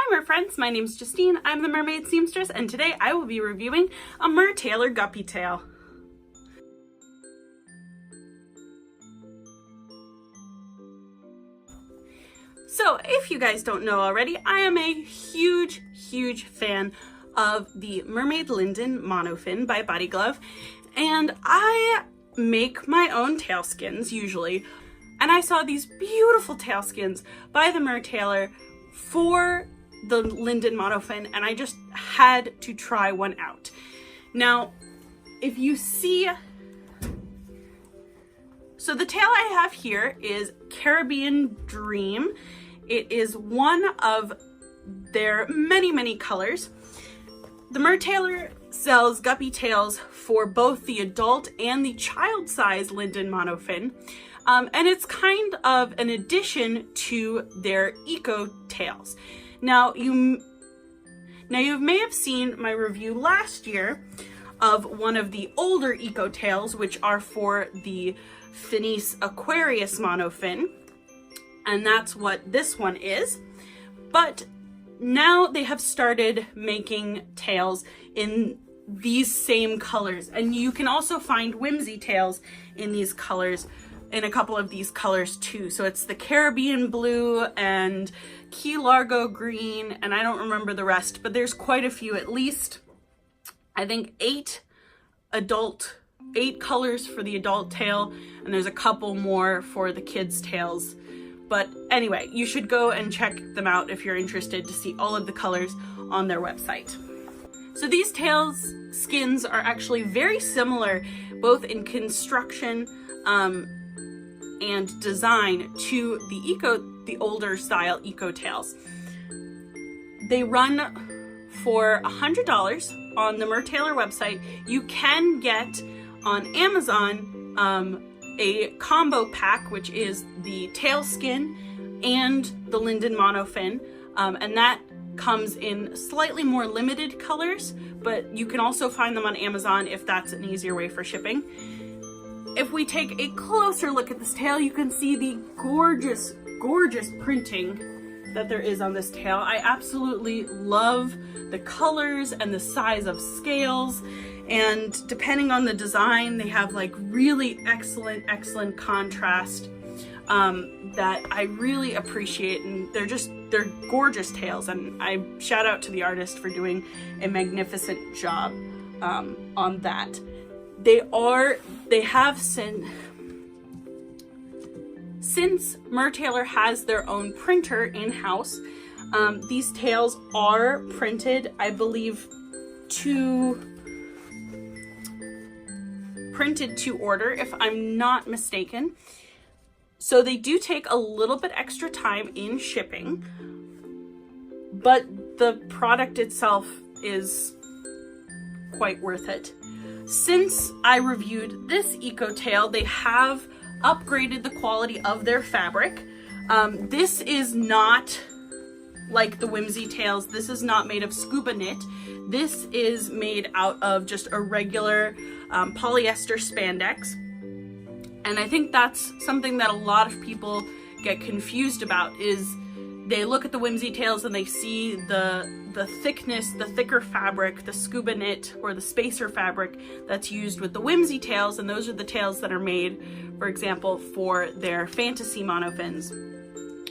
Hi mer friends, my name is Justine, I'm the Mermaid seamstress, and today I will be reviewing a Mertailor Guppy tail. So if you guys don't know already, I am a huge fan of the Mermaid Linden Monofin by Body Glove, and I make my own tail skins usually. And I saw these beautiful tail skins by the Mertailor for the Linden Monofin, and I just had to try one out. Now, if you see, so the tail I have here is Caribbean Dream. It is one of their many colors. The Mertailor sells guppy tails for both the adult and the child size Linden Monofin. And it's kind of an addition to their eco tails. Now you may have seen my review last year of one of the older eco tails, which are for the Finis Aquarius Monofin, and that's what this one is. But now they have started making tails in these same colors, and you can also find whimsy tails in these colors, in a couple of these colors too. So it's the Caribbean blue and Key Largo green, and I don't remember the rest, but there's quite a few, at least I think 8 colors for the adult tail, and there's a couple more for the kids' tails. But anyway, you should go and check them out if you're interested to see all of the colors on their website. So these tails skins are actually very similar, both in construction and design, to the older style eco tails. They run for $100 on the Mertailor website. You can get on Amazon a combo pack, which is the tail skin and the Linden Monofin, and that comes in slightly more limited colors, but you can also find them on Amazon if that's an easier way for shipping. If we take a closer look at this tail, you can see the gorgeous printing that there is on this tail. I absolutely love the colors and the size of scales, and depending on the design, they have like really excellent contrast that I really appreciate, and they're gorgeous tails, and I shout out to the artist for doing a magnificent job on that. They have since Mertailor has their own printer in-house, these tails are printed, I believe, printed to order, if I'm not mistaken. So they do take a little bit extra time in shipping, but the product itself is quite worth it. Since I reviewed this eco tail, they have upgraded the quality of their fabric. This is not like the whimsy tails. This is not made of scuba knit. This is made out of just a regular polyester spandex. And I think that's something that a lot of people get confused about, is they look at the whimsy tails and they see the thickness, the thicker fabric, the scuba knit or the spacer fabric that's used with the whimsy tails, and those are the tails that are made, for example, for their fantasy monofins.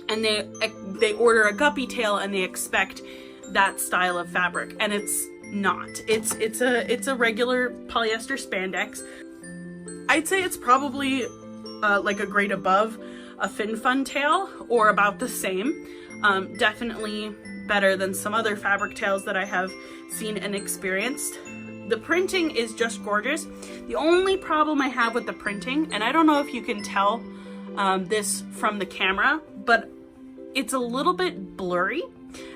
And they order a guppy tail and they expect that style of fabric, and it's not. It's a regular polyester spandex. I'd say it's probably like a grade above a FinFun tail, or about the same. Definitely better than some other fabric tails that I have seen and experienced. The printing is just gorgeous. The only problem I have with the printing, and I don't know if you can tell this from the camera, but it's a little bit blurry.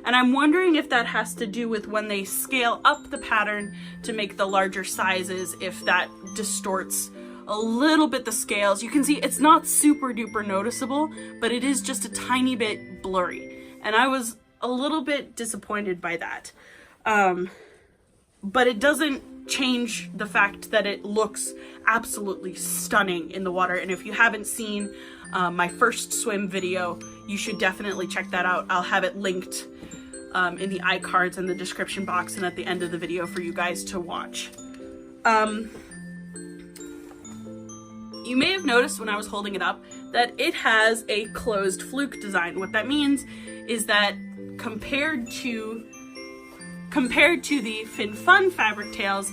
And I'm wondering if that has to do with when they scale up the pattern to make the larger sizes, if that distorts a little bit the scales. You can see it's not super duper noticeable, but it is just a tiny bit blurry. And I was a little bit disappointed by that. But it doesn't change the fact that it looks absolutely stunning in the water. And if you haven't seen my first swim video, you should definitely check that out. I'll have it linked in the iCards and the description box and at the end of the video for you guys to watch. You may have noticed when I was holding it up that it has a closed fluke design. What that means is that compared to the FinFun fabric tails,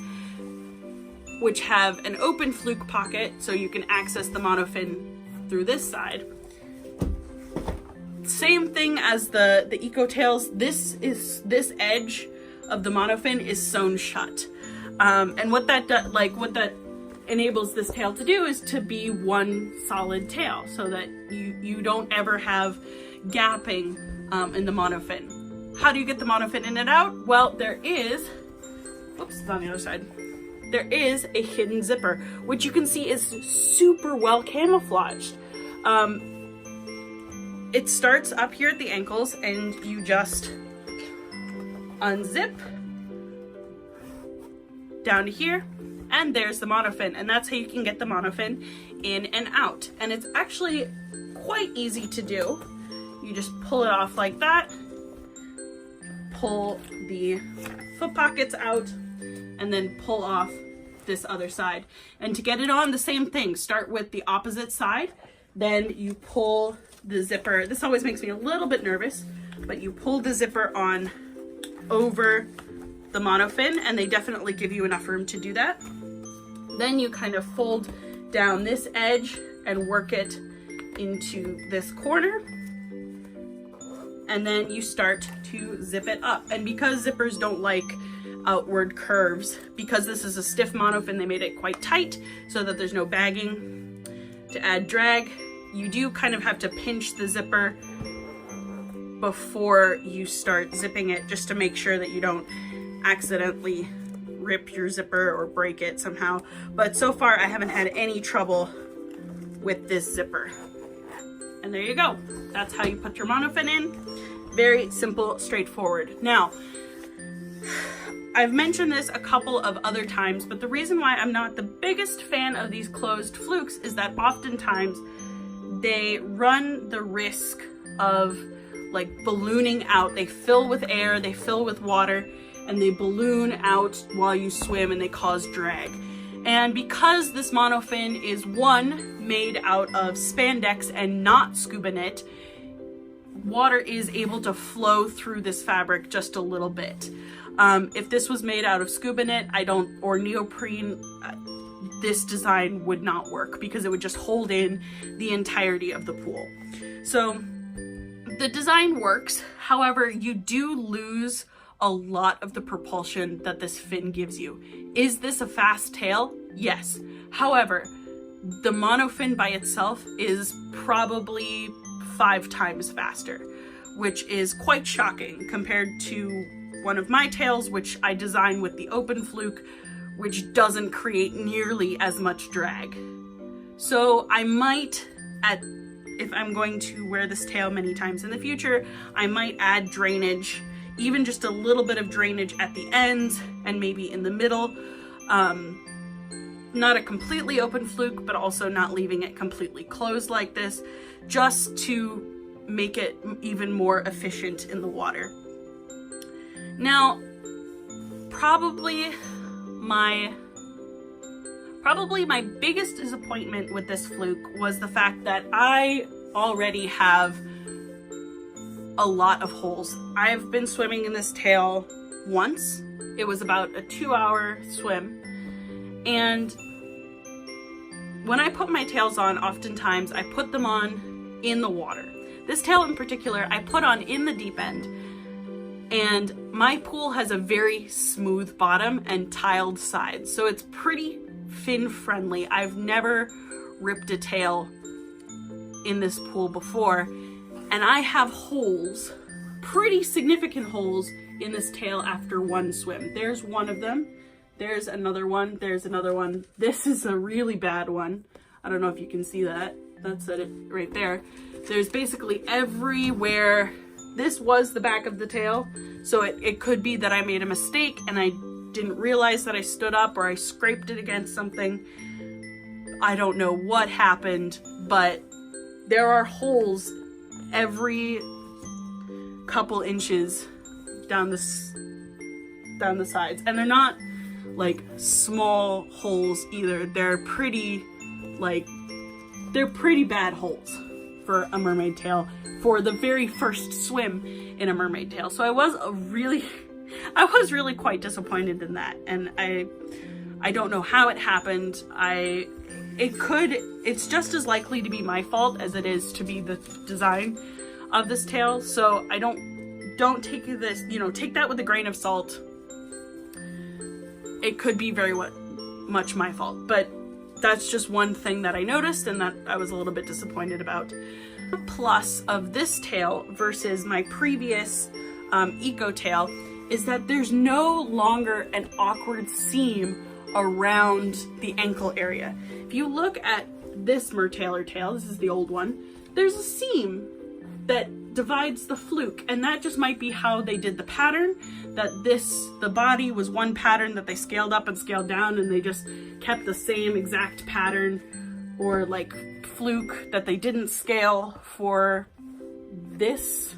which have an open fluke pocket so you can access the monofin through this side, same thing as the eco tails, this edge of the monofin is sewn shut. And what that enables this tail to do is to be one solid tail, so that you don't ever have gapping in the monofin. How do you get the monofin in and out? Well, there is, oops, it's on the other side. There is a hidden zipper, which you can see is super well camouflaged. It starts up here at the ankles, and you just unzip down to here, and there's the monofin, and that's how you can get the monofin in and out. And it's actually quite easy to do. You just pull it off like that, pull the foot pockets out, and then pull off this other side. And to get it on, the same thing. Start with the opposite side, then you pull the zipper. This always makes me a little bit nervous, but you pull the zipper on over the monofin, and they definitely give you enough room to do that. Then you kind of fold down this edge and work it into this corner, and then you start to zip it up. And because zippers don't like outward curves, because this is a stiff monofin, they made it quite tight so that there's no bagging to add drag. You do kind of have to pinch the zipper before you start zipping it, just to make sure that you don't accidentally rip your zipper or break it somehow. But so far I haven't had any trouble with this zipper. And there you go. That's how you put your monofin in. Very simple, straightforward. Now, I've mentioned this a couple of other times, but the reason why I'm not the biggest fan of these closed flukes is that oftentimes they run the risk of like ballooning out. They fill with air, they fill with water, and they balloon out while you swim, and they cause drag. And because this monofin is made out of spandex and not scuba knit, water is able to flow through this fabric just a little bit. If this was made out of scuba knit, or neoprene, this design would not work, because it would just hold in the entirety of the pool. So the design works. However, you do lose a lot of the propulsion that this fin gives you. Is this a fast tail? Yes. However, the monofin by itself is probably 5 times faster, which is quite shocking compared to one of my tails, which I designed with the open fluke, which doesn't create nearly as much drag. So I might, if I'm going to wear this tail many times in the future, I might add drainage, even just a little bit of drainage at the ends and maybe in the middle. Not a completely open fluke, but also not leaving it completely closed like this, just to make it even more efficient in the water. Now, probably my biggest disappointment with this fluke was the fact that I already have a lot of holes. I've been swimming in this tail once. It was about a 2-hour swim, and when I put my tails on, oftentimes I put them on in the water. This tail in particular, I put on in the deep end, and my pool has a very smooth bottom and tiled sides, so it's pretty fin friendly. I've never ripped a tail in this pool before, and I have holes, pretty significant holes in this tail after one swim. There's one of them. There's another one. There's another one. This is a really bad one. I don't know if you can see that. That's it right there. There's basically everywhere. This was the back of the tail, so it could be that I made a mistake and I didn't realize that I stood up, or I scraped it against something. I don't know what happened, but there are holes every couple inches down the sides, and they're not like small holes either. They're pretty bad holes for a mermaid tail for the very first swim in a mermaid tail. So I was really quite disappointed in that, and I don't know how it happened. It's just as likely to be my fault as it is to be the design of this tail. So I don't take this, take that with a grain of salt. It could be very much my fault, but that's just one thing that I noticed and that I was a little bit disappointed about. The plus of this tail versus my previous eco tail is that there's no longer an awkward seam around the ankle area. If you look at this Mertailor tail, this is the old one, there's a seam that divides the fluke, and that just might be how they did the pattern, that the body was one pattern that they scaled up and scaled down, and they just kept the same exact pattern or like fluke that they didn't scale for this.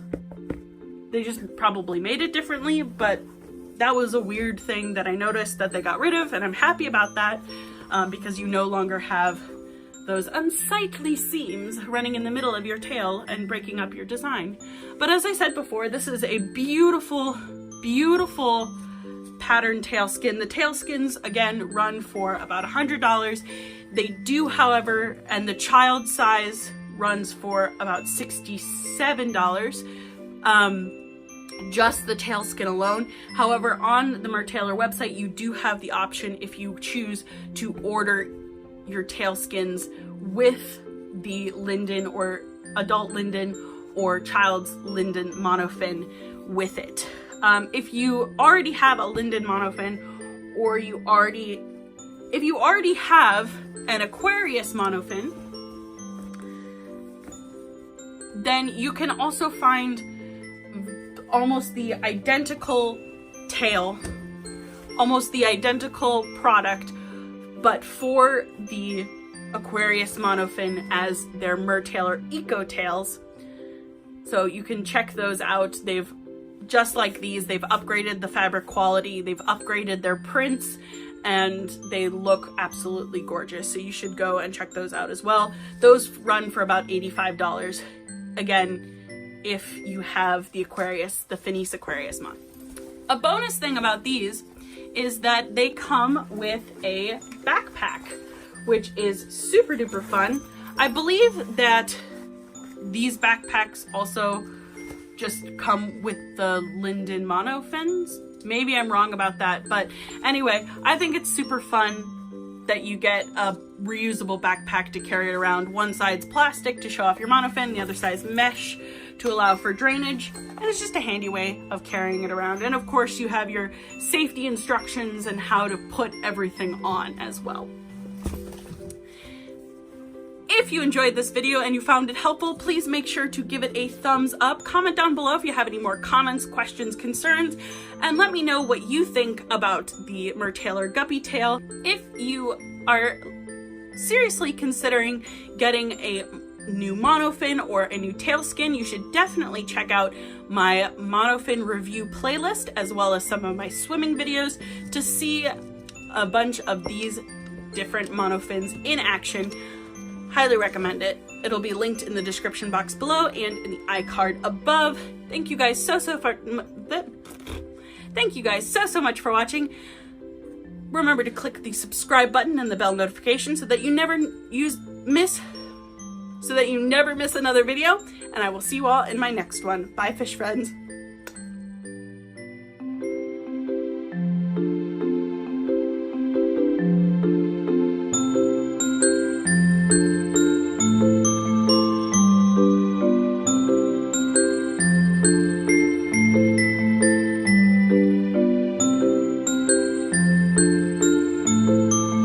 They just probably made it differently, but that was a weird thing that I noticed that they got rid of, and I'm happy about that because you no longer have those unsightly seams running in the middle of your tail and breaking up your design. But as I said before, this is a beautiful, beautiful pattern tail skin. The tail skins, again, run for about $100. They do, however, and the child size runs for about $67. Just the tail skin alone. However, on the Mertailor website, you do have the option, if you choose, to order your tail skins with the linden or adult linden or child's linden monofin with it. If you already have a linden monofin, or if you already have an Aquarius monofin, then you can also find almost the identical tail, almost the identical product, but for the Aquarius monofin as their Mertailor eco tails. So you can check those out. They've, just like these, they've upgraded the fabric quality, they've upgraded their prints, and they look absolutely gorgeous. So you should go and check those out as well. Those run for about $85. Again, if you have the Aquarius, the Finis Aquarius mod. A bonus thing about these is that they come with a backpack, which is super duper fun. I believe that these backpacks also just come with the linden monofins. Maybe I'm wrong about that, but anyway, I think it's super fun that you get a reusable backpack to carry it around. One side's plastic to show off your monofin, the other side's mesh to allow for drainage, and it's just a handy way of carrying it around. And of course, you have your safety instructions and how to put everything on as well. If you enjoyed this video and you found it helpful, please make sure to give it a thumbs up. Comment down below if you have any more comments, questions, concerns, and let me know what you think about the Mertailor Guppy tail. If you are seriously considering getting a new monofin or a new tail skin, you should definitely check out my monofin review playlist, as well as some of my swimming videos, to see a bunch of these different monofins in action. Highly recommend it. It'll be linked in the description box below and in the iCard above. Thank you guys so much for watching. Remember to click the subscribe button and the bell notification so that you never miss another video, and I will see you all in my next one. Bye, fish friends.